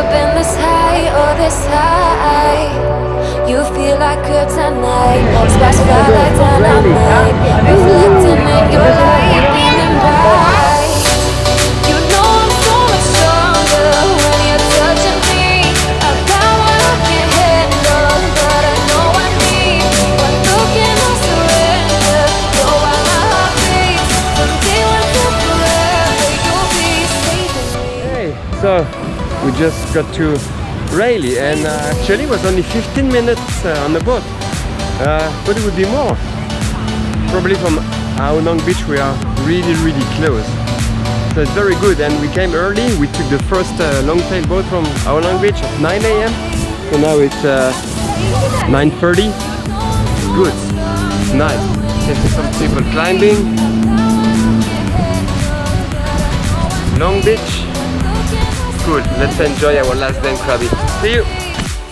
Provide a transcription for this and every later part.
never been this high or this high. You feel like kryptonite, sparks fly like dynamite, reflecting in your light, beaming bright. You know I'm so much stronger when you're touching me. I got what I can't handle, but I know I need. One look and I surrender. You're why my heart beats. From day one to forever, you'll be saving me. Hey, so we just got to Railay, and actually it was only 15 minutes on the boat. But it would be more. Probably from Aonang Beach we are really close. So it's very good, and we came early. We took the first long tail boat from Aonang Beach at 9 AM. So now it's 9:30. It's good. It's nice. Can see some people climbing. Long beach. Cool. Let's enjoy our last day in Krabi. See you.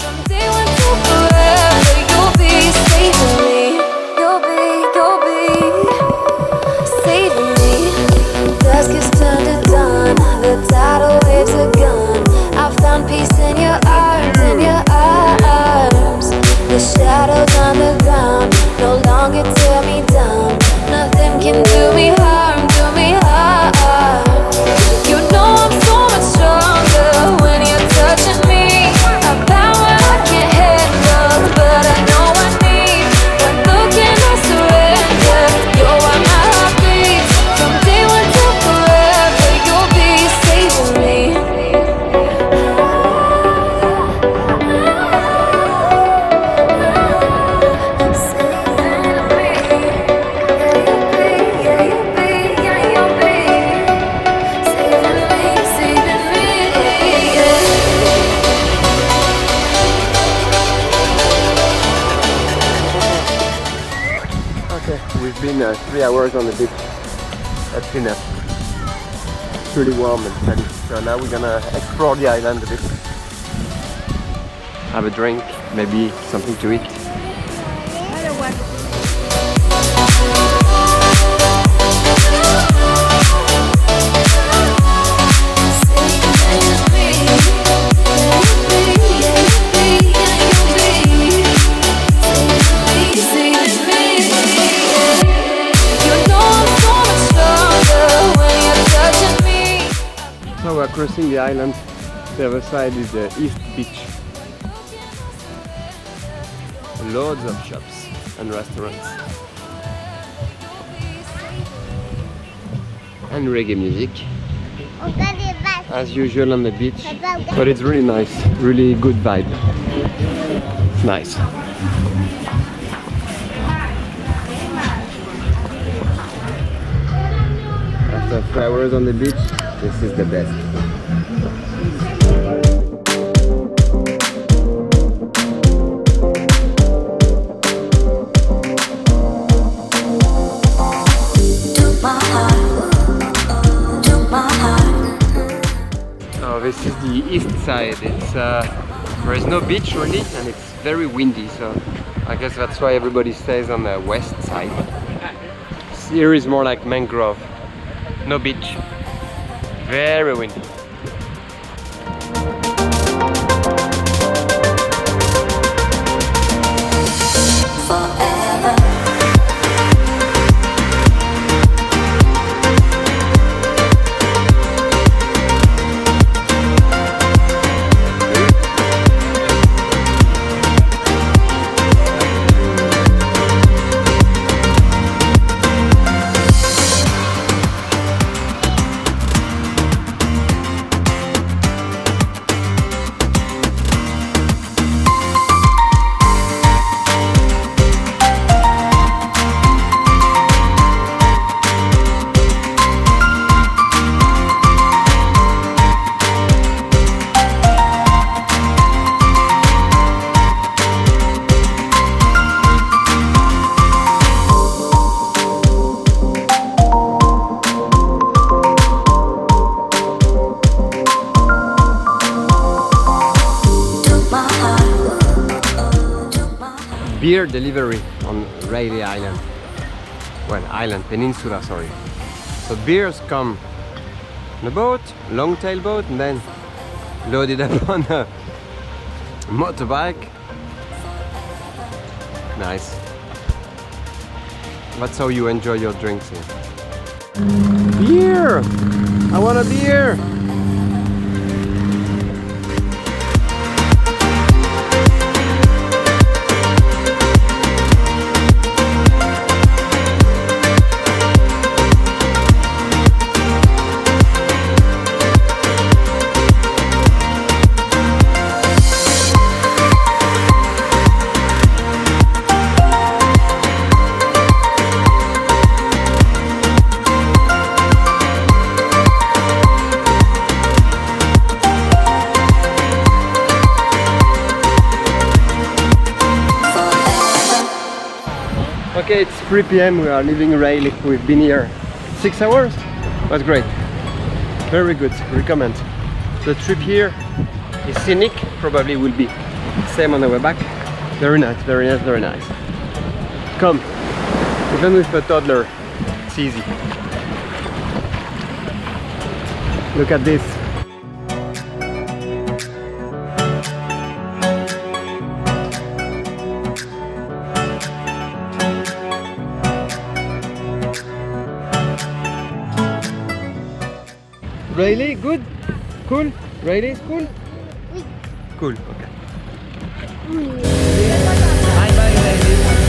From day one to forever, you'll be saving me. You'll be saving me. Dusk is turned to dawn. The tidal waves are gone. I found peace in your arms, in your arms. The shadows on the ground no longer tear me down. Nothing can do me harm, do me harm. You know I'm so much stronger when you're touching me. I got what I can't handle, but I know I need. One look and I surrender. You're why my heart beats. From day one to forever, you'll be saving me. Okay, we've been 3 hours on the beach. That's enough. It's really warm and sunny. So now we're gonna explore the island a bit. Have a drink, maybe something to eat. So we're crossing the island. The other side is the East Beach. Loads of shops and restaurants. And reggae music. As usual on the beach. But it's really nice. Really good vibe. It's nice. After 3 hours on the beach, this is the best. Oh, this is the east side. It's there is no beach really, and it's very windy. So I guess that's why everybody stays on the west side. Here is more like mangrove. No beach. Very windy. Beer delivery on Railay Island. Well, island, peninsula, sorry. So beers come on a boat, long tail boat, and then loaded up on a motorbike. Nice. That's how you enjoy your drinks here. Beer! I want a beer! Okay, it's 3 p.m. We are leaving Railay. We've been here 6 hours. That's great. Very good. Recommend. The trip here is scenic. Probably will be same on the way back. Very nice, very nice, very nice. Come. Even with a toddler, it's easy. Look at this. Railay, good? Cool? Railay is cool? Cool, okay. Bye bye, ladies.